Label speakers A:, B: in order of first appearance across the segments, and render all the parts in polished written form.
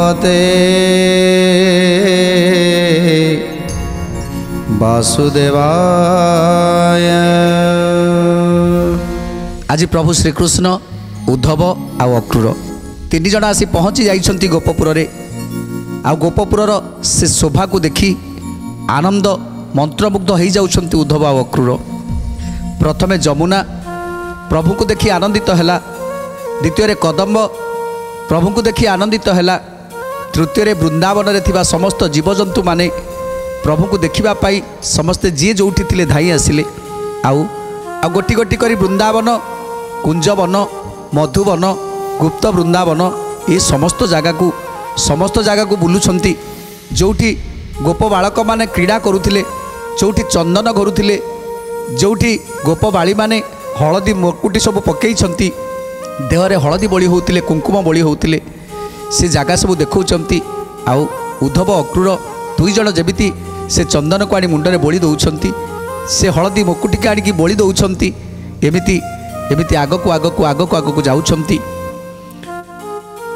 A: भगवते वासुदेवाय। आज प्रभु श्रीकृष्ण उद्धव आउ अक्रूर तीन जन आसी पहुँची जाइछंती गोपपुर रे। आ गोपपुर से शोभा को देखी आनंद मंत्रमुग्ध हो जाउछंती उद्धव आउ अक्रूर। प्रथमे जमुना प्रभु को देखी आनंदित हैला, द्वितीय कदम्ब प्रभु को देखी आनंदित हैला, तृतीय वृंदावन रे थिबा समस्त जीवजंतु माने प्रभु को देखिबा पाई समस्ते जी जोठी थिले धाई आसिले। आउ गोटी गोटी करी वृंदावन, कुंजवन, मधुवन, गुप्त वृंदावन ये समस्त जगह को बुलुछंती। जोठी गोप बालक माने क्रीड़ा करुथिले, जोठी चंदन करुथिले, जोठी गोप बाली माने हलदी मकुटी सब पकईछंती, देहरे हलदी बोली होउथिले, कुंकुम बोली होउथिले, से जगह सब देखौछंती। आउ उद्धव अक्रूर दुई जन जेमिति से चंदन को आनी मुंडरे बोली दौरान, से हलदी मकुटी के आनिकी बोली दौरान, एमिति एमिति आगक आगक आगक आगक जाउछंती।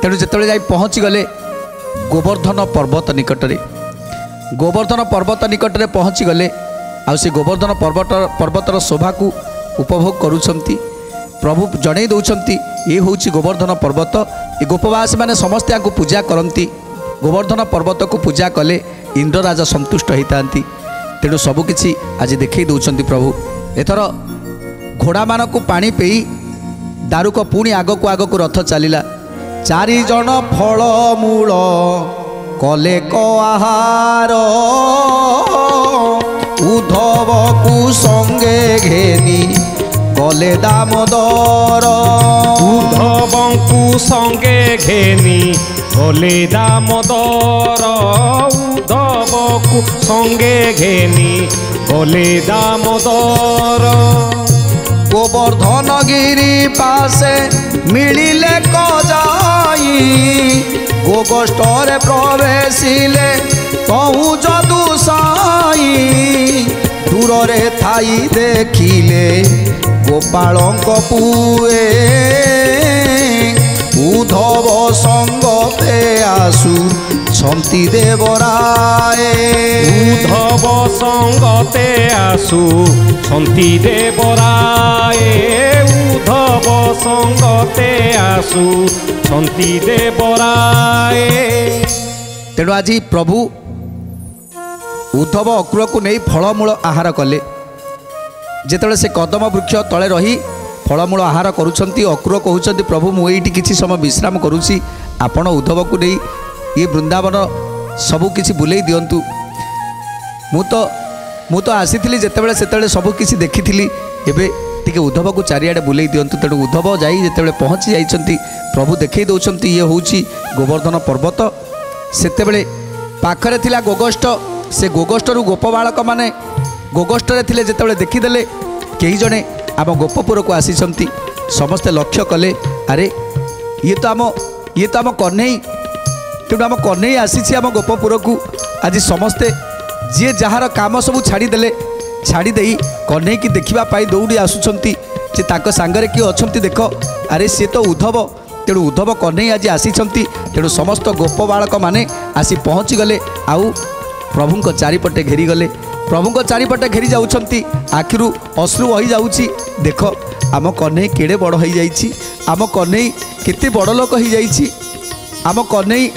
A: तेणु जितेबाला जाई पहुँची गले गोवर्धन पर्वत निकटरे, गोवर्धन पर्वत निकटरे पहुँची गले। आ से गोवर्धन पर्वतर शोभा को उपभोग करुछंती। प्रभु जणई दौरान ये होउछि गोवर्धन पर्वत। ये गोपवासी माने समस्ते आपको पूजा करती। गोवर्धन पर्वत को पूजा कले इंद्र राजा संतुष्ट होता। तेणु सबकि आज देखई दौरान प्रभु। एथर घोड़ा मान को पानी पेई दारुक पुणी आगक आगक रथ चलला। चारि जन फल मूल कले आहार, उद्धव को संगे घेनी गले दामोदर।
B: उद्धव को संगे घेनी गले दामोदर, उद्धव को संगे घेनी गले दामोदर।
A: गोवर्धन गिरी पासे मिलिले कजाई, गोगोष्ठरे प्रवेशिले तहु जदु साई। दूरे थाई देखिले गोपालंक पुए, उद्धव संगते आसु छंती देवराय।
B: उद्धव संगते आसु छंती देवराय, उद्धव संगते आसु छंती देवराय।
A: तेणु आज प्रभु उद्धव अक्रूर को नहीं फलमूल आहार कले। जेतेबेले से कदम वृक्ष तले रही फलमूल आहार करुछंती, अक्रूर कहउछंती प्रभु मु एठी किछि समय विश्राम करुछि, आपण उद्धव को नहीं ये वृंदावन सबु किछि बुलेई दियंतु। मु तो आसीथिली जेतेबेले सेतेबेले सबु किछि देखिथिली, एबे टिके उद्धव को चारिआडे बुलेई दियंतु। तेणु उद्धव जाई जेतेबेले पहुँची जाइछंती प्रभु देखई दउछंती ये होउछि गोवर्धन पर्वत। सेतेबेले पाखरे थिला गोगोष्ठ, से गोगोष्ठरू गोप बालक माने गोगोष्ठरे थिले जेतेबेले देखिदेले केही जणे आम गोपपुर को आसीछंती। समस्ते लक्ष्य कले अरे ये तो आम कन्हई, तेणु आम कन्हई आसीछि आम गोपपुर को। आज समस्ते जी जार काम सब छाड़ीदेले, छाड़ीदे कन्हई की देखा पाई दौड़ी आसुछंती जे ताको सांगरे किए अछंती देख, अरे सी तो उद्धव। तेणु उद्धव कन्हई आज आसीछंती। तेणु समस्त गोप बालक माने आसी पहुँची गले। आउ प्रभुंक चारिपटे घेरी गले, प्रभुंक चारिपटे घेरी जाउछंती। आखिरु अश्रु बही जाउछि। देख आम कन्हई केड़े बड़ हो जाइछि, आम कन्हई केते बड़ लोक हो जाइछि। आम कन्हई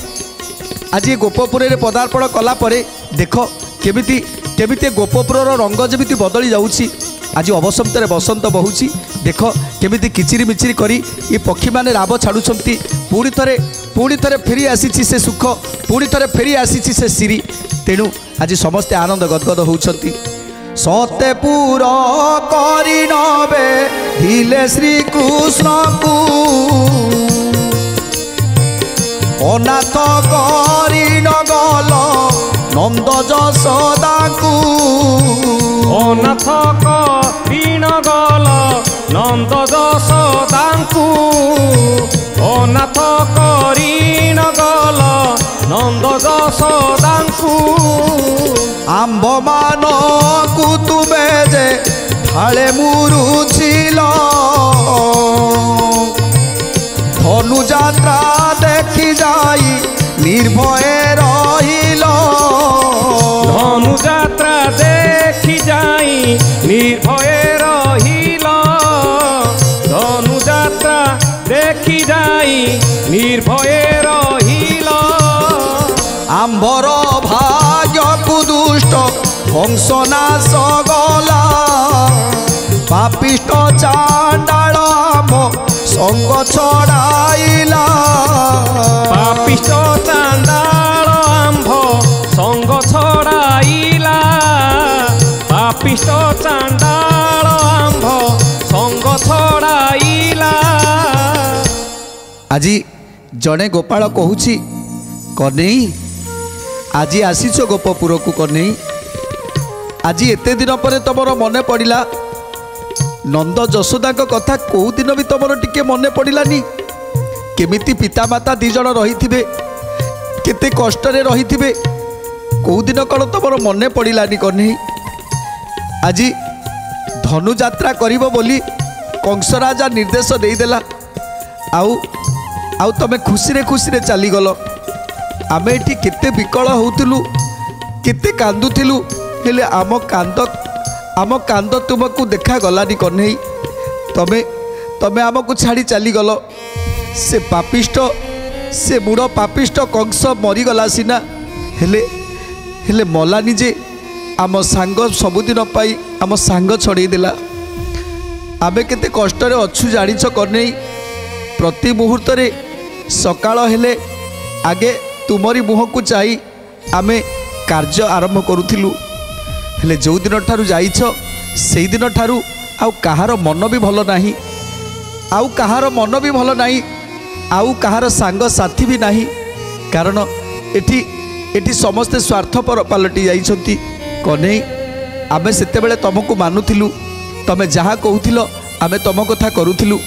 A: आज गोपपुर रे पदार्पण कला परे देख केमिति केमिति गोपपुर रंग जेमिति बदली जाउछि। आज अवसंतरे बसंत बहुछि। देख केमिति किचिरी मिचिरी करी ये पक्षी माने राब छाड़ुछंती। पुणी थरे फेरी आसीछि से सुख, पुणी थरे फेरी आसीछि से सिरी। तेणु आज समस्ते आनंद गदगद होउछंती। सत्यपुर करी नबे धिले श्री कृष्ण को, अनाथ करी नगल नंद जशोदा को।
B: अनाथ करी नगल नंद जशोदा को, अनाथ करी नगल नंद जशोदा को।
A: आंब मान को तुमे जे थाले मुरुछिल, धनु जात्रा देखी जाई ନିର୍ଭୟେ ରହିଲ
B: ଧନୁଯାତ୍ରା ଦେଖି ଯାଇ ନିର୍ଭୟେ ରହିଲ ଧନୁଯାତ୍ରା ଦେଖି ଯାଇ ନିର୍ଭୟେ ରହିଲ
A: ଆମ୍ଭର ଭାଗ୍ୟକୁ ଦୁଷ୍ଟ କଂସନାଶ ଗଲା ପାପିଷ୍ଟ ଚାଣ୍ଡାଳ ଆମ୍ଭ ସଙ୍ଗ ଛଡ଼ାଇଲା
B: ପାପିଷ୍ଟ ଚାଣ୍ଡାଳ ଆମ୍ଭ ସଙ୍ଗ ଛଡ଼ାଇଲା ପାପିଷ୍ଟ ଚାଣ୍ଡାଳ ଆମ୍ଭ ସଙ୍ଗ ଛଡ଼ାଇଲା।
A: ଆଜି ଜଣେ ଗୋପାଳ କହୁଛି କନେଇ ଆଜି ଆସିଛ ଗୋପପୁରକୁ କନେଇ ଆଜି ଏତେ ଦିନ ପରେ ତମର ମନେ ପଡ଼ିଲା ନନ୍ଦ ଯଶୋଦାଙ୍କ କଥା କେଉଁ ଦିନ ବି ତମର ଟିକେ ମନେ ପଡ଼ିଲାନି କେମିତି ପିତାମାତା ଦୁଇ ଜଣ ରହିଥିବେ କେତେ କଷ୍ଟରେ ରହିଥିବେ କେଉଁ ଦିନ କ'ଣ ତମର ମନେ ପଡ଼ିଲାନି କହ୍ନେଇ ଆଜି ଧନୁଯାତ୍ରା କରିବ ବୋଲି କଂସରାଜା ନିର୍ଦ୍ଦେଶ ଦେଇଦେଲା ଆଉ ତମେ ଖୁସିରେ ଖୁସିରେ ଚାଲିଗଲ ଆମେ ଏଠି କେତେ ବିକଳ ହେଉଥିଲୁ କେତେ କାନ୍ଦୁଥିଲୁ ହେଲେ ଆମ କାନ୍ଦ ତୁମକୁ ଦେଖାଗଲାନି କହ୍ନେଇ ତମେ ଆମକୁ ଛାଡ଼ି ଚାଲିଗଲ ସେ ପାପିଷ୍ଟ ସେ ବୁଢ଼ ପାପିଷ୍ଟ କଂସ ମରିଗଲା ସିନା ହେଲେ ମଲାନି ଯେ ଆମ ସାଙ୍ଗ ସବୁଦିନ ପାଇଁ ଆମ ସାଙ୍ଗ ଛଡ଼େଇଦେଲା ଆମେ କେତେ କଷ୍ଟରେ ଅଛୁ ଜାଣିଛ କହ୍ନେଇ ପ୍ରତି ମୁହୂର୍ତ୍ତରେ ସକାଳ ହେଲେ ଆଗେ ତୁମରି ମୁହଁକୁ ଚାହିଁ ଆମେ କାର୍ଯ୍ୟ ଆରମ୍ଭ କରୁଥିଲୁ ହେଲେ ଯେଉଁଦିନ ଠାରୁ ଯାଇଛ ସେଇଦିନ ଠାରୁ ଆଉ କାହାର ମନ ବି ଭଲ ନାହିଁ ଆଉ କାହାର ମନ ବି ଭଲ ନାହିଁ ଆଉ କାହାର ସାଙ୍ଗସାଥୀ ବି ନାହିଁ କାରଣ ଏଠି ସମସ୍ତେ ସ୍ୱାର୍ଥପର ପାଲଟି ଯାଇଛନ୍ତି କହ୍ନେଇ ଆମେ ସେତେବେଳେ ତୁମକୁ ମାନୁଥିଲୁ ତମେ ଯାହା କହୁଥିଲ ଆମେ ତୁମ କଥା କରୁଥିଲୁ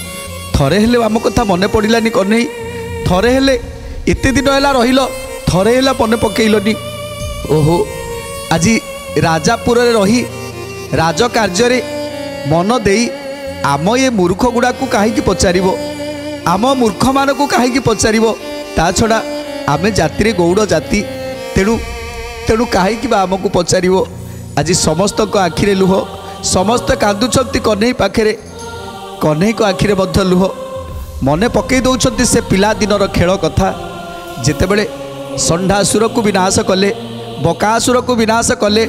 A: ଥରେ ହେଲେ ଆମ କଥା ମନେ ପଡ଼ିଲାନି କହ୍ନେଇ ଥରେ ହେଲେ ଏତେ ଦିନ ହେଲା ରହିଲ ଥରେ ହେଲା ମନେ ପକେଇଲନି ଓହୋ ଆଜି ରାଜାପୁରରେ ରହି ରାଜକାର୍ଯ୍ୟରେ ମନ ଦେଇ ଆମ ଏ ମୂର୍ଖ ଗୁଡ଼ାକୁ କାହିଁକି ପଚାରିବ ଆମ ମୂର୍ଖମାନଙ୍କୁ କାହିଁକି ପଚାରିବ ତା ଛଡ଼ା ଆମେ ଜାତିରେ ଗୌଡ଼ ଜାତି ତେଣୁ କାହିଁକି ବା ଆମକୁ ପଚାରିବ ଆଜି ସମସ୍ତଙ୍କ ଆଖିରେ ଲୁହ ସମସ୍ତେ କାନ୍ଦୁଛନ୍ତି କହ୍ନେଇ ପାଖରେ କହ୍ନେଇଙ୍କ ଆଖିରେ ମଧ୍ୟ ଲୁହ ମନେ ପକାଇ ଦେଉଛନ୍ତି ସେ ପିଲାଦିନର ଖେଳ କଥା ଯେତେବେଳେ ଷଣ୍ଢାସୁରକୁ ବିନାଶ କଲେ ବକାସୁରକୁ ବିନାଶ କଲେ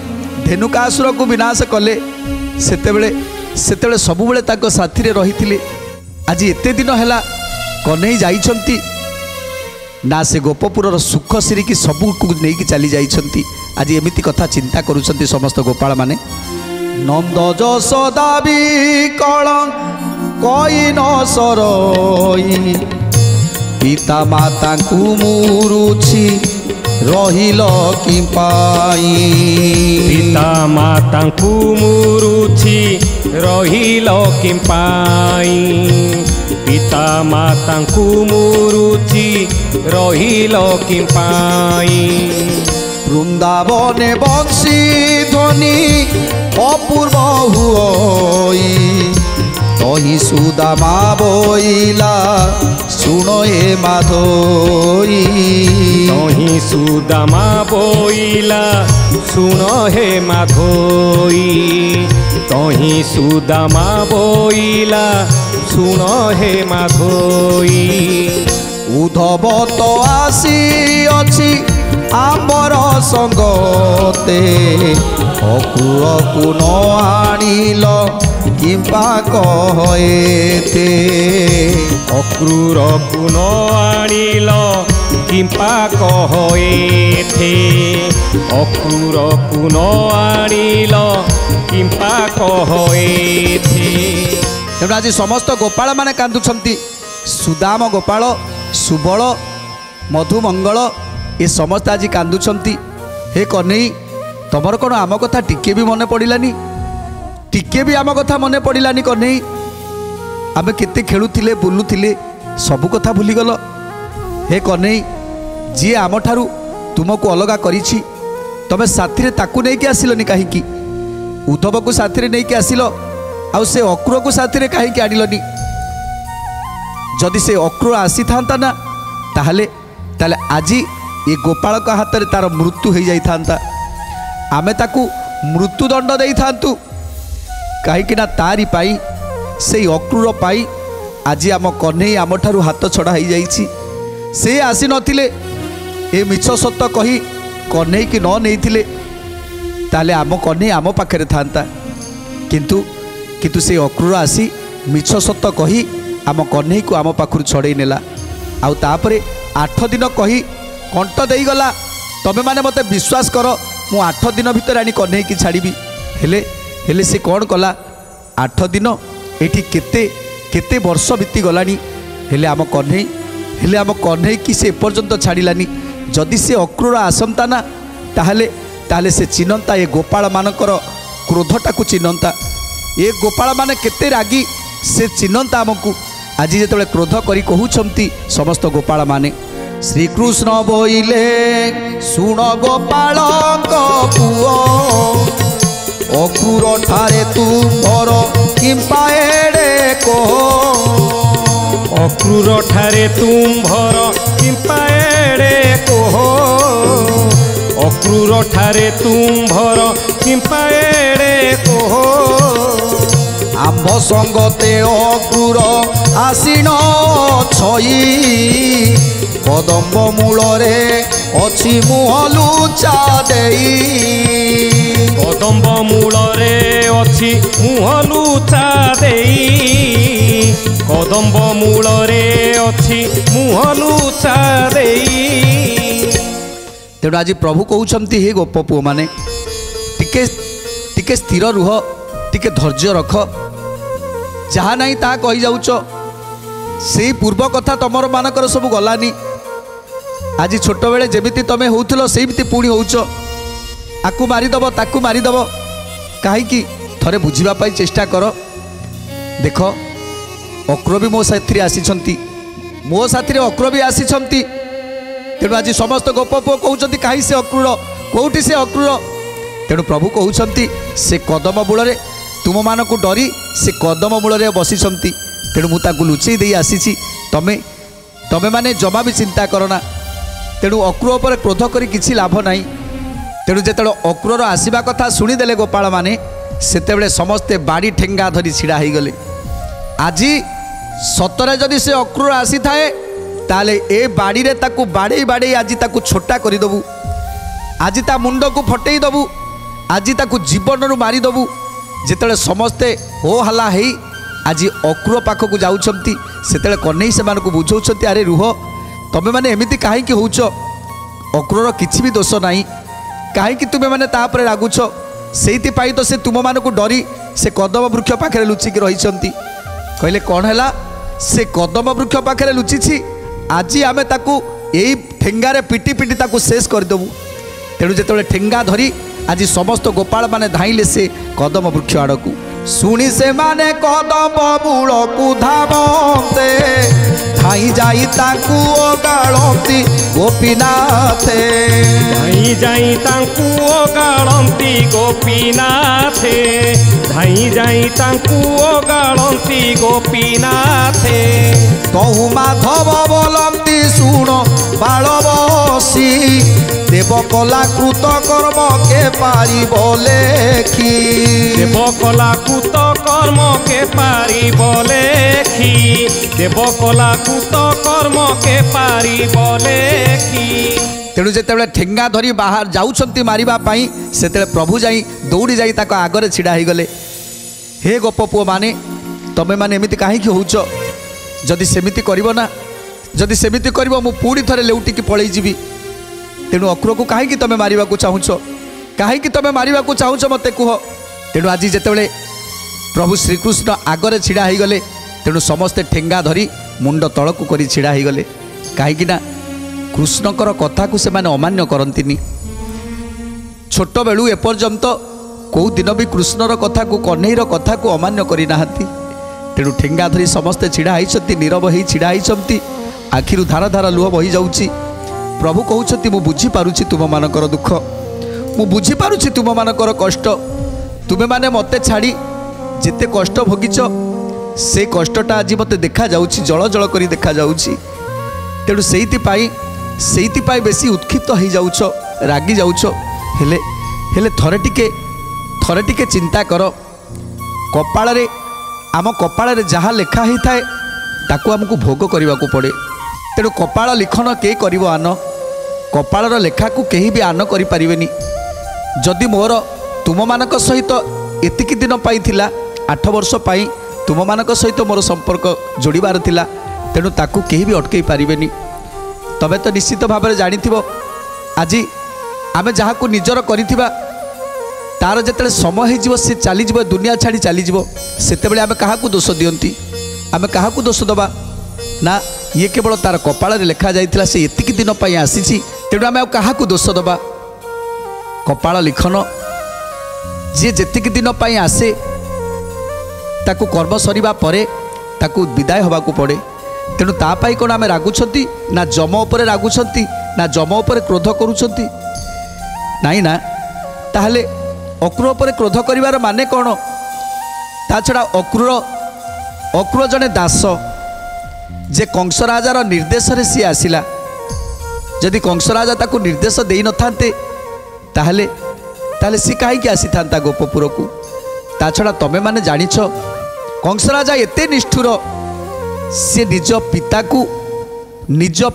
A: ଧେନୁକାସୁରକୁ ବିନାଶ କଲେ ସେତେବେଳେ ସବୁବେଳେ ତାଙ୍କ ସାଥିରେ ରହିଥିଲେ ଆଜି ଏତେ ଦିନ ହେଲା କହ୍ନେଇ ଯାଇଛନ୍ତି ନା ସେ ଗୋପପୁରର ସୁଖ ସିରିକି ସବୁକୁ ନେଇକି ଚାଲି ଯାଇଛନ୍ତି ଆଜି ଏମିତି କଥା ଚିନ୍ତା କରୁଛନ୍ତି ସମସ୍ତ ଗୋପାଳମାନେ ନନ୍ଦ ଯଶୋଦା ବିକଳ କଇ ନ ସରୋଇ ପିତା ମାତାଙ୍କୁ ମୁରୁଛି ରହିଲ କି ପାଇ
B: ପିତା ମାତାଙ୍କୁ ମୁରୁଛି ରହିଲ କି ପାଇ ପିତା ମାତାଙ୍କୁ ମୁରୁଛି ରହିଲ କି ପାଇ
A: ବୃନ୍ଦାବନେ ବଂଶୀ ଧ୍ୱନି ଅପୂର୍ବ ହୁଇ ତହି ସୁଦାମା ବୋଇଲା ଶୁଣ ଏ ମାଧୋଇ
B: ତହି ସୁଦାମା ବୋଇଲା ଶୁଣ ହେ ମାଧୋଇ ତହି ସୁଦାମା ବୋଇଲା ଶୁଣ ହେ ମାଧୋଇ
A: ଉଦ୍ଧବ ତ ଆସିଅଛି ଆମର ସଙ୍ଗତେ ଅକ୍ରୂରକୁ ନ ଆଣିଲ କିମ୍ବା କହେତେ
B: ଅକ୍ରୂରକୁ ନ ଆଣିଲ କିମ୍ବା କହେତେ ଅକ୍ରୂରକୁ ନ ଆଣିଲ କିମ୍ବା କହେତେ।
A: ତେଣୁ ଆଜି ସମସ୍ତ ଗୋପାଳମାନେ କାନ୍ଦୁଛନ୍ତି ସୁଦାମ ଗୋପାଳ ସୁବଳ ମଧୁମଙ୍ଗଳ ଏ ସମସ୍ତେ ଆଜି କାନ୍ଦୁଛନ୍ତି ହେ କହ୍ନେଇ ତମର କ'ଣ ଆମ କଥା ଟିକେ ବି ମନେ ପଡ଼ିଲାନି ଟିକେ ବି ଆମ କଥା ମନେ ପଡ଼ିଲାନି କହ୍ନେଇ ଆମେ କେତେ ଖେଳୁଥିଲେ ବୁଲୁଥିଲେ ସବୁ କଥା ଭୁଲିଗଲ ହେ କହ୍ନେଇ ଯିଏ ଆମଠାରୁ ତୁମକୁ ଅଲଗା କରିଛି ତମେ ସାଥିରେ ତାକୁ ନେଇକି ଆସିଲନି କାହିଁକି ଉଦ୍ଧବକୁ ସାଥିରେ ନେଇକି ଆସିଲ ଆଉ ସେ ଅକ୍ରୂରକୁ ସାଥିରେ କାହିଁକି ଆଣିଲନି ଯଦି ସେ ଅକ୍ରୂର ଆସିଥାନ୍ତା ନା ତାହେଲେ ये गोपाल हाथ में तार मृत्यु हो जाता आमे ताकू मृत्युदंड दे था कहीं तारी पाई से अक्रूर पाई आज आम कन्हई आम ठारू हाथ छड़ा हो जाइए से आसी नथिले ए मिछ सत कही कन्हई की न नहीं ताले आम कन्हई आम पाखे था किंतु किंतु से अक्रूर आसी मिछ सत कही आम कन्हई को आम पाखु छड़े नेला आउ तापरे 8 दिन कही कंट दे गला तमे माने मते विश्वास कर मु 8 दिन भितर आनी कन्हई की छाड़ी हेले हेले से कौन कला 8 दिन एठी केते केते वर्ष बीती गलानी हेले आम कन्हई की से पर्यंत छाड़िलानी जदि से अक्रूर आसंता ना ताहले ताहले से चिन्हता ये गोपाल मानकर क्रोधटा को चिन्हता ये गोपाल माने केते रागी से चिन्हता आमको आज जिते क्रोध करी कहउछंती समस्त गोपाल माने श्रीकृष्ण बोइले सुन गोपाल पुओ अक्रूर ठारे तुमर किंपा एड़े कहो
B: अक्रूर ठारे तुम्भर किंपा एड़े कहो अक्रूर ठारे तुम्भर किंपा एड़े कहो
A: आम्भ संगते अक्रूर आसीन छई कदम्ब मूल रे अछि मुह लुचा देई
B: कदम्ब मूल रे अछि मुह लुचा देई कदम्ब मूल रे अछि मुह लुचा देई।
A: तेणु आज प्रभु कहउछंती हे गोप पुओ माने टिके स्थिर रुह टिके धैर्य रख जहाँ नहीं ता कही जाऊच से पूर्व कथा तमर मानकर सब गलानी आज छोट बेले जेमिति तमे होउथलो सेमिति पुणी होउच आकु मारिदब ताकु मारिदब कहीं थरे बुझिबा पाई चेष्टा कर देख अक्रूर भी मो साथी आसी मो साथी अक्रूर भी आसी तेणु आज समस्त गोप पुओ कहउछंती कहीं से अक्रूर कोउठी से अक्रूर तेणु प्रभु कहउछंती से कदम मूल तुम मानक डरी से कदम मूल बसी तेणु मुझे लुचई दे आसी तमे तमे माने जमा भी चिंता करना तेणु अक्रूर पर क्रोध करी किछि लाभ नहीं तेणु जो अक्रूर आसवा कथा शुणीदे गोपाल माने सेतेबेले समस्ते बाड़ी ठेंगा धरी छिड़ा हो गले आज सतरे जदि से अक्रूर आसी थाए ताले ए बाड़ी रे ताकू बाड़े बाड़े आज ताकू छोटा करदेबू आज ता मुंड को फटई दबू आज ताकू जीवन मारिदेबू जिते समस्ते हो हला है आज अक्रूर पाखक जाऊँच से कन्हई से बुझाऊँ अरे रुह तमें मैंने एमती कहीं होच अक्रूर किसी भी दोष ना कहीं तुम्हें मैंने तापर रागुच से तो से तुम मान को डरी से कदम वृक्ष पाखे लुचिकी रही कहले कौन है से कदम वृक्ष पाखे लुचि आज आम ताकू यही ठेंगारे पिटी पिटी ताकू शेष करदेबू तेणु जो ठेंगा धरी आज समस्त गोपाल माने धाइले से कदम वृक्ष आड़कू शुणी से माने कदम मूल को धामते धाई जाई ताकू ओगाळंती गोपीनाथे
B: धाई जाई ताकू ओगाळंती गोपीनाथे धाई जाई ताकू ओगाळंती गोपीनाथे
A: कहू माधव बोलंती शुण बाल बसी देव कला कृत कर्म के पारी लेखी
B: देव कला कृत कर्म के पारी लेखी देव कला कृत कर्म के पारी लेखी।
A: तेणु जिते ठेंगा धरी बाहर जाऊँच मारिबाई से प्रभु जाई दौड़ी जाई ताको आगरे छिड़ा हो गले हे गोप पुओ माने तमें माने एमती कहीं होउच जदि सेमिति करिवो ना जदि सेमिति करिवो मु पुणी थरे लेउटिकी पळई जीवी तेणु अक्रूर को कहीं तुम मारिबा को चाहूच कहीं तुम मारिबा को चाहूच मते कुह तेणु आज जितेबाला प्रभु श्रीकृष्ण आगरे छिड़ा हो गले तेणु समस्ते ठेंगा धरी मुंड तलकू कर छिड़ा हो गले कहीं कृष्णकर कथा को से माने अमान्य करंतिनी छोट बेलू एपर्यंत कौ दिन भी कृष्णर कथा को कन्हईर कथा को अमान्य करना तेणु ठेंगा धरी समस्ते छिड़ा होती नीरव हो छिड़ा होती आखिरु धार धार लुह बही जाऊँगी प्रभु कहते मु बुझीपारुछि तुम मानकर दुख मु बुझीपारुछि तुम मानकर कष्ट तुम्हें माने मते छाड़ी जिते कष्ट भोगिच से कष्टटा आज मते देखा जाउछि जल जल करी देखा जाउछि तेणु सेइति पाई ସେଇଥିପାଇଁ ବେଶୀ ଉତ୍କ୍ଷିପ୍ତ ହେଇଯାଉଛ, ରାଗି ଯାଉଛ। ହେଲେ ହେଲେ ଥରେ ଟିକେ ଚିନ୍ତା କର, କପାଳରେ ଆମ କପାଳରେ ଯାହା ଲେଖା ହେଇଥାଏ ତାକୁ ଆମକୁ ଭୋଗ କରିବାକୁ ପଡ଼େ। ତେଣୁ କପାଳ ଲିଖନ କେ କରିବ ଆନ, କପାଳର ଲେଖାକୁ କେହି ବି ଆନ କରିପାରିବେନି। ଯଦି ମୋର ତୁମମାନଙ୍କ ସହିତ ଏତିକି ଦିନ ପାଇଁ ଥିଲା, 8 ବର୍ଷ ପାଇଁ ତୁମମାନଙ୍କ ସହିତ ମୋର ସମ୍ପର୍କ ଯୋଡ଼ିବାର ଥିଲା, ତେଣୁ ତାକୁ କେହି ବି ଅଟକାଇ ପାରିବେନି। ତମେ ତ ନିଶ୍ଚିତ ଭାବରେ ଜାଣିଥିବ, ଆଜି ଆମେ ଯାହାକୁ ନିଜର କରିଥିବା ତାର ଯେତେବେଳେ ସମୟ ହେଇଯିବ, ସେ ଚାଲିଯିବ, ଦୁନିଆ ଛାଡ଼ି ଚାଲିଯିବ, ସେତେବେଳେ ଆମେ କାହାକୁ ଦୋଷ ଦିଅନ୍ତି? ଆମେ କାହାକୁ ଦୋଷ ଦେବା? ନା, ଇଏ କେବଳ ତାର କପାଳରେ ଲେଖା ଯାଇଥିଲା, ସେ ଏତିକି ଦିନ ପାଇଁ ଆସିଛି, ତେଣୁ ଆମେ ଆଉ କାହାକୁ ଦୋଷ ଦେବା? କପାଳ ଲିଖନ, ଯିଏ ଯେତିକି ଦିନ ପାଇଁ ଆସେ ତାକୁ କର୍ମ ସରିବା ପରେ ତାକୁ ବିଦାୟ ହେବାକୁ ପଡ଼େ। ତେଣୁ ତା ପାଇଁ କ'ଣ ଆମେ ରାଗୁଛନ୍ତି? ନା ଯମ ଉପରେ ରାଗୁଛନ୍ତି? ନା ଯମ ଉପରେ କ୍ରୋଧ କରୁଛନ୍ତି? ନାଇଁ ନା। ତାହେଲେ ଅକ୍ରୁର ଉପରେ କ୍ରୋଧ କରିବାର ମାନେ କ'ଣ? ତା ଛଡ଼ା ଅକ୍ରୁର ଜଣେ ଦାସ, ଯେ କଂସ ରାଜାର ନିର୍ଦ୍ଦେଶରେ ସିଏ ଆସିଲା। ଯଦି କଂସ ରାଜା ତାକୁ ନିର୍ଦ୍ଦେଶ ଦେଇନଥାନ୍ତେ ତାହେଲେ ସିଏ କାହିଁକି ଆସିଥାନ୍ତା ଗୋପପୁରକୁ? ତା ଛଡ଼ା ତମେମାନେ ଜାଣିଛ, କଂସ ରାଜା ଏତେ ନିଷ୍ଠୁର, ସେ ନିଜ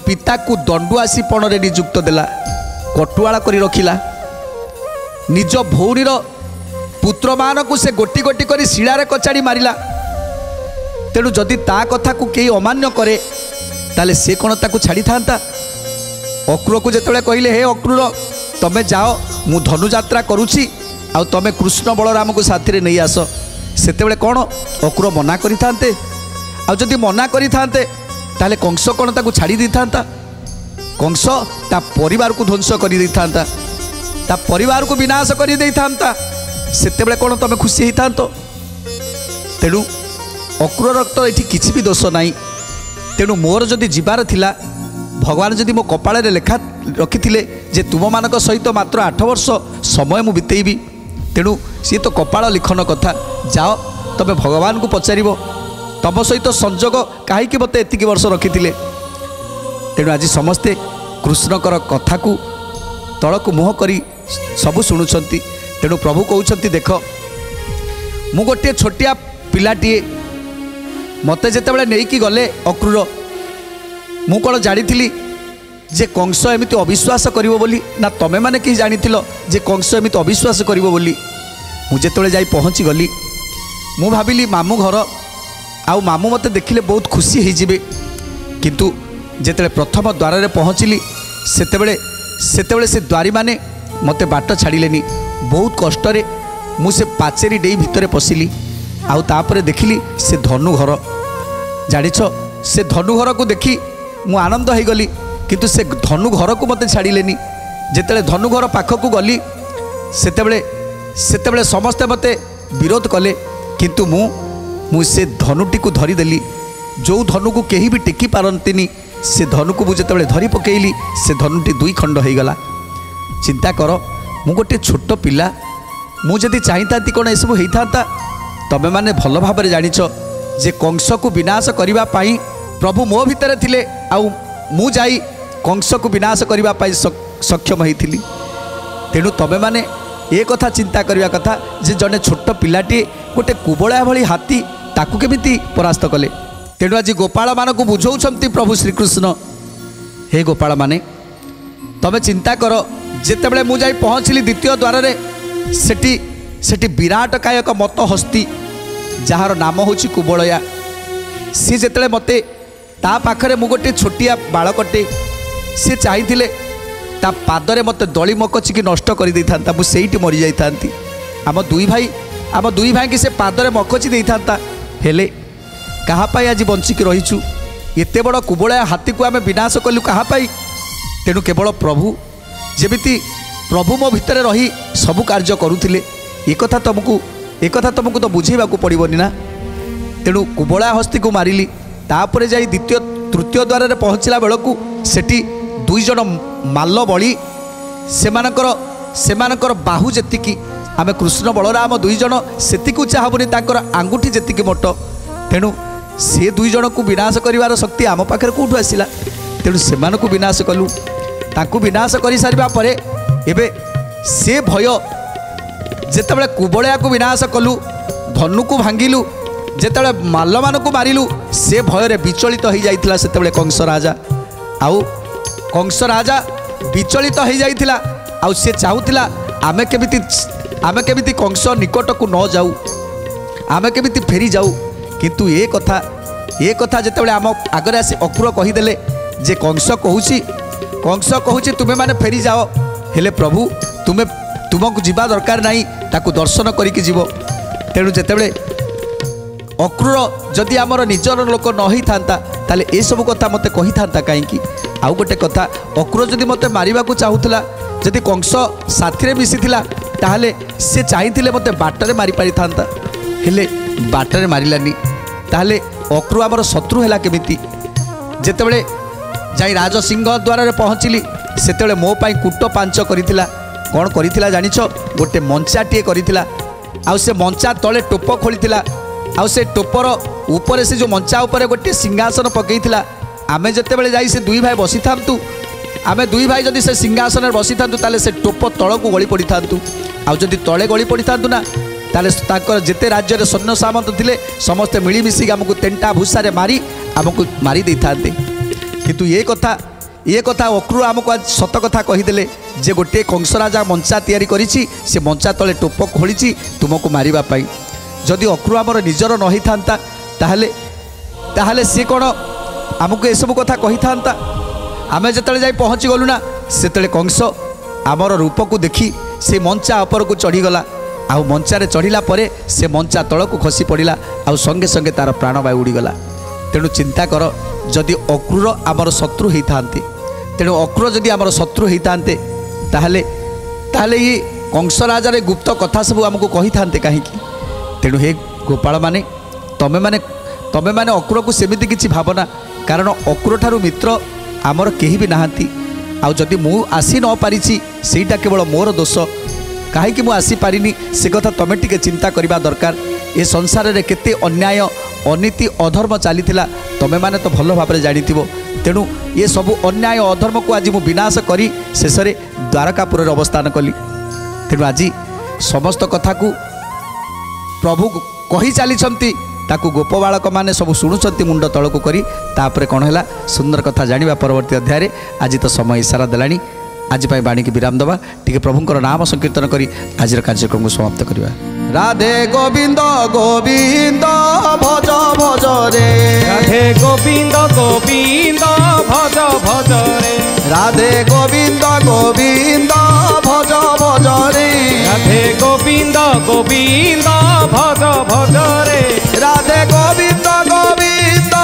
A: ପିତାକୁ ଦଣ୍ଡୁଆସିପଣରେ ନିଯୁକ୍ତ ଦେଲା, କଟୁଆଳ କରି ରଖିଲା। ନିଜ ଭଉଣୀର ପୁତ୍ରମାନଙ୍କୁ ସେ ଗୋଟି ଗୋଟି କରି ଶିଳାରେ କଚାଡ଼ି ମାରିଲା। ତେଣୁ ଯଦି ତା କଥାକୁ କେହି ଅମାନ୍ୟ କରେ ତାହେଲେ ସେ କ'ଣ ତାକୁ ଛାଡ଼ିଥାନ୍ତା? ଅକ୍ରୁରକୁ ଯେତେବେଳେ କହିଲେ, ହେ ଅକ୍ରୁର, ତମେ ଯାଅ, ମୁଁ ଧନୁଯାତ୍ରା କରୁଛି, ଆଉ ତମେ କୃଷ୍ଣ ବଳରାମକୁ ସାଥିରେ ନେଇ ଆସ, ସେତେବେଳେ କ'ଣ ଅକ୍ରୁର ମନା କରିଥାନ୍ତେ? ଆଉ ଯଦି ମନା କରିଥାନ୍ତେ ତାହେଲେ କଂସ କ'ଣ ତାକୁ ଛାଡ଼ି ଦେଇଥାନ୍ତା? କଂସ ତା ପରିବାରକୁ ଧ୍ୱଂସ କରିଦେଇଥାନ୍ତା, ତା ପରିବାରକୁ ବିନାଶ କରିଦେଇଥାନ୍ତା, ସେତେବେଳେ କ'ଣ ତମେ ଖୁସି ହେଇଥାନ୍ତ? ତେଣୁ ଅକ୍ରୁରର ତ ଏଠି କିଛି ବି ଦୋଷ ନାହିଁ। ତେଣୁ ମୋର ଯଦି ଯିବାର ଥିଲା, ଭଗବାନ ଯଦି ମୋ କପାଳରେ ଲେଖା ରଖିଥିଲେ ଯେ ତୁମମାନଙ୍କ ସହିତ ମାତ୍ର 8 ବର୍ଷ ସମୟ ମୁଁ ବିତେଇବି, ତେଣୁ ସିଏ ତ କପାଳ ଲିଖନ କଥା। ଯାଅ, ତମେ ଭଗବାନଙ୍କୁ ପଚାରିବ, ତମ ସହିତ ସଂଯୋଗ କାହିଁକି ମୋତେ ଏତିକି ବର୍ଷ ରଖିଥିଲେ? ତେଣୁ ଆଜି ସମସ୍ତେ କୃଷ୍ଣଙ୍କର କଥାକୁ ତଳକୁ ମୁହଁ କରି ସବୁ ଶୁଣୁଛନ୍ତି। ତେଣୁ ପ୍ରଭୁ କହୁଛନ୍ତି, ଦେଖ, ମୁଁ ଗୋଟିଏ ଛୋଟିଆ ପିଲାଟିଏ, ମୋତେ ଯେତେବେଳେ ନେଇକି ଗଲେ ଅକ୍ରୁର, ମୁଁ କ'ଣ ଜାଣିଥିଲି ଯେ କଂସ ଏମିତି ଅବିଶ୍ୱାସ କରିବ ବୋଲି? ନା ତମେମାନେ କେହି ଜାଣିଥିଲ ଯେ କଂସ ଏମିତି ଅବିଶ୍ୱାସ କରିବ ବୋଲି? ମୁଁ ଯେତେବେଳେ ଯାଇ ପହଞ୍ଚିଗଲି, ମୁଁ ଭାବିଲି ମାମୁଁ ଘର, ଆଉ ମାମୁଁ ମୋତେ ଦେଖିଲେ ବହୁତ ଖୁସି ହେଇଯିବେ। କିନ୍ତୁ ଯେତେବେଳେ ପ୍ରଥମ ଦ୍ୱାରରେ ପହଞ୍ଚିଲି, ସେତେବେଳେ ସେ ଦ୍ୱାରୀମାନେ ମୋତେ ବାଟ ଛାଡ଼ିଲେନି। ବହୁତ କଷ୍ଟରେ ମୁଁ ସେ ପାଚେରୀ ଡେଇ ଭିତରେ ପଶିଲି, ଆଉ ତାପରେ ଦେଖିଲି ସେ ଧନୁଘର। ଜାଣିଛ, ସେ ଧନୁଘରକୁ ଦେଖି ମୁଁ ଆନନ୍ଦ ହେଇଗଲି, କିନ୍ତୁ ସେ ଧନୁଘରକୁ ମୋତେ ଛାଡ଼ିଲେନି। ଯେତେବେଳେ ଧନୁଘର ପାଖକୁ ଗଲି, ସେତେବେଳେ ସମସ୍ତେ ମୋତେ ବିରୋଧ କଲେ, କିନ୍ତୁ ମୁଁ ସେ ଧନୁଟିକୁ ଧରିଦେଲି। ଯେଉଁ ଧନୁକୁ କେହି ବି ଟେକି ପାରନ୍ତିନି, ସେ ଧନୁକୁ ମୁଁ ଯେତେବେଳେ ଧରି ପକେଇଲି, ସେ ଧନୁଟି 2 ଖଣ୍ଡ ହୋଇଗଲା। ଚିନ୍ତା କର, ମୁଁ ଗୋଟିଏ ଛୋଟ ପିଲା, ମୁଁ ଯଦି ଚାହିଁଥାନ୍ତି କ'ଣ ଏସବୁ ହେଇଥାନ୍ତା? ତମେମାନେ ଭଲ ଭାବରେ ଜାଣିଛ ଯେ କଂସକୁ ବିନାଶ କରିବା ପାଇଁ ପ୍ରଭୁ ମୋ ଭିତରେ ଥିଲେ, ଆଉ ମୁଁ ଯାଇ କଂସକୁ ବିନାଶ କରିବା ପାଇଁ ସକ୍ଷମ ହେଇଥିଲି। ତେଣୁ ତମେମାନେ ଏ କଥା ଚିନ୍ତା କରିବା କଥା ଯେ ଜଣେ ଛୋଟ ପିଲାଟିଏ ଗୋଟେ କୁବଳା ଭଳି ହାତୀ, ତାକୁ କେମିତି ପରାସ୍ତ କଲେ? ତେଣୁ ଆଜି ଗୋପାଳମାନଙ୍କୁ ବୁଝାଉଛନ୍ତି ପ୍ରଭୁ ଶ୍ରୀକୃଷ୍ଣ, ହେ ଗୋପାଳମାନେ, ତମେ ଚିନ୍ତା କର, ଯେତେବେଳେ ମୁଁ ଯାଇ ପହଞ୍ଚିଲି ଦ୍ୱିତୀୟ ଦ୍ୱାରରେ, ସେଠି ବିରାଟକାୟ ଏକ ମତ ହସ୍ତି, ଯାହାର ନାମ ହେଉଛି କୁବଳୟା। ସିଏ ଯେତେବେଳେ ମୋତେ, ତା ପାଖରେ ମୁଁ ଗୋଟିଏ ଛୋଟିଆ ବାଳକଟେ, ସିଏ ଚାହିଁଥିଲେ ତା ପାଦରେ ମୋତେ ଦଳି ମକଚିକି ନଷ୍ଟ କରିଦେଇଥାନ୍ତା, ମୁଁ ସେଇଠି ମରିଯାଇଥାନ୍ତି। ଆମ ଦୁଇ ଭାଇକି ସେ ପାଦରେ ମକଚି ଦେଇଥାନ୍ତା। ହେଲେ କାହା ପାଇଁ ଆଜି ବଞ୍ଚିକି ରହିଛୁ? ଏତେ ବଡ଼ କୁବଳୟା ହାତୀକୁ ଆମେ ବିନାଶ କଲୁ କାହା ପାଇଁ? ତେଣୁ କେବଳ ପ୍ରଭୁ, ଯେମିତି ପ୍ରଭୁ ମୋ ଭିତରେ ରହି ସବୁ କାର୍ଯ୍ୟ କରୁଥିଲେ, ଏକଥା ତମକୁ ତ ବୁଝେଇବାକୁ ପଡ଼ିବନି ନା। ତେଣୁ କୁବଳା ହସ୍ତିକୁ ମାରିଲି। ତାପରେ ଯାଇ ତୃତୀୟ ଦ୍ୱାରରେ ପହଞ୍ଚିଲା ବେଳକୁ ସେଠି 2 ଜଣ ମାଲ ବଳି, ସେମାନଙ୍କର ବାହୁ ଯେତିକି, ଆମେ କୃଷ୍ଣ ବଳରାମ 2 ଜଣ ସେତିକି ଉଚ୍ଚା ହେବନି, ତାଙ୍କର ଆଙ୍ଗୁଠି ଯେତିକି ମୋଟ। ତେଣୁ ସେ 2 ଜଣକୁ ବିନାଶ କରିବାର ଶକ୍ତି ଆମ ପାଖରେ କେଉଁଠୁ ଆସିଲା? ତେଣୁ ସେମାନଙ୍କୁ ବିନାଶ କଲୁ। तांकु विनाश कर सारिबा परे एबे से भय जेतेबेले कुबळया को विनाश कलु धनु को भांगिलु जेतेबेले माल्ल मानकु मारिलु से भय विचलित हो जाइतिला सेतेबेले कंस राजा आउ कंस राजा विचलित हो जाइतिला आउ से चाहुतिला आमे केमिति कंस निकट को न जाऊ आमे केमिति फेरी जाऊ किंतु ये कथा जेतेबेले आम आगरे आसी अक्रूर कहीदेले जे कंस कहूची तुमे माने फेरी जाओ हेले प्रभु तुमको जीवा दरकार नहीं ताकू दर्शन करिकी जीव तेणु जेतेबेले अक्रूर जदि आमर निजर लोक न होई थांता ताले ए सब कथा मते कही थांता काईकी आउ गोटे कथा अक्रूर जदि मते मारिबा को चाहुतला जदि कंस साथी रे मिसिथिला ताहले से चाहिथिले मते बाटरे मारी पारि थांता हेले बाटरे मारिलानी ताहले अक्रूर आमर शत्रु हैला केमिति जेतेबेले जाई राजसिंह द्वार रे पहुँचली सेतेबेले मो पाई कूट पांच करिथिला कौन करिथिला जानिछ गोटे मंचाटीए करिथिला आउ से मंचा तले टोप खोलिथिला आउ से टोपर ऊपर से जो मंचा ऊपर गोटे सिंहासन पकईथिला आमे जेतेबेले जाई से दुई भाई बसी थांतु आमे दुई भाई जदि से सिंहासन बसी थांतु ताले से टोप तळकु गली पड़ी थांतु आउ जदि तळे गली पड़ी थांतु ना ताले ताकर जेते राज्य रे सैन्य सामंत थिले समस्त मिली मिसी हमकु तेंटा भूसा रे मारी हमकु मारी दे थांते किंतु ये कथा अक्रूर आमको आज सत कथा कहीदेले जे गोटे कंस राजा मंचा तैयारी करिछि से मंचा तले टोप खोली तुमको मारिबा पाई जदि अक्रूर आमर निजर न होइथांता ताहले से कौन आमको ए सब कथा कही था आमे जतले जाई पहुँची गलु ना सेतले कंस आमर रूप को देखी से मंचा ऊपर को चढ़ीगला आउ मंचारे चढ़िला परे से मंचा तल को खसी पड़ा आउ संगे संगे तार प्राणवायु उड़ीगला तेणु चिंता कर जदि अक्रूर आमर शत्रु होता तेणु अक्रूर जदि आमर शत्रु होता ताहले ये कंस राजार गुप्त कथा सब आमको कही था कहीं तेणु हे गोपाल माने तमे माने अक्रूर को सेमिति किछि भावना कारण अक्रूर ठारू मित्र आमर केही भी नाहांती आउ जदि मु आसी न पारिछि सेटा केवल मोर दोष कहीं मुझे आसी पारिनी से कथा तमें टिके चिंता करबा दरकार ए संसार रे केते अन्याय अनीति अधर्म चली तमें माने तो भल भाव जानिथिबो तेणु ये सबू अन्याय अधर्म को आज मु विनाश करी शेष रे द्वारकापुर रे अवस्थान कली तेणु आज समस्त कथा को प्रभु कही चली ताकू गोप बालक मैंने सब शुणुंट मुंड तलक करी तापर कौन है सुंदर कथा जाना परवर्ती अध्याय आज तो समय इशारा देलानी आज बाणी की विराम दबा टी प्रभुंर नाम संकीर्तन करी आज कार्यक्रम को समाप्त करवा। राधे गोविंद गोविंद भज भज रे
B: राधे गोविंद गोविंद भज भज रे
A: राधे गोविंद गोविंद भज भज रे
B: राधे गोविंद गोविंद भज भज रे
A: राधे गोविंद गोविंद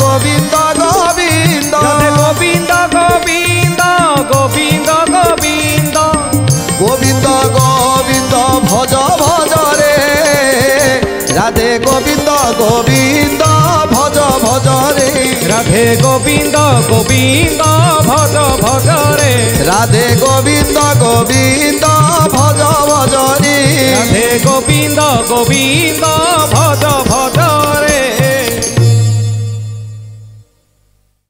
A: गोविंद गोविंद
B: राधे गोविंद गोविंद गोविंद गोविंद
A: गोविंद गोविंद भज भज रे राधे गोविंद गोविंद भज भज रे
B: राधे गोविंद गोविंद भज भज रे
A: राधे गोविंद गोविंद भज भज रे
B: राधे गोविंद गोविंद भज भज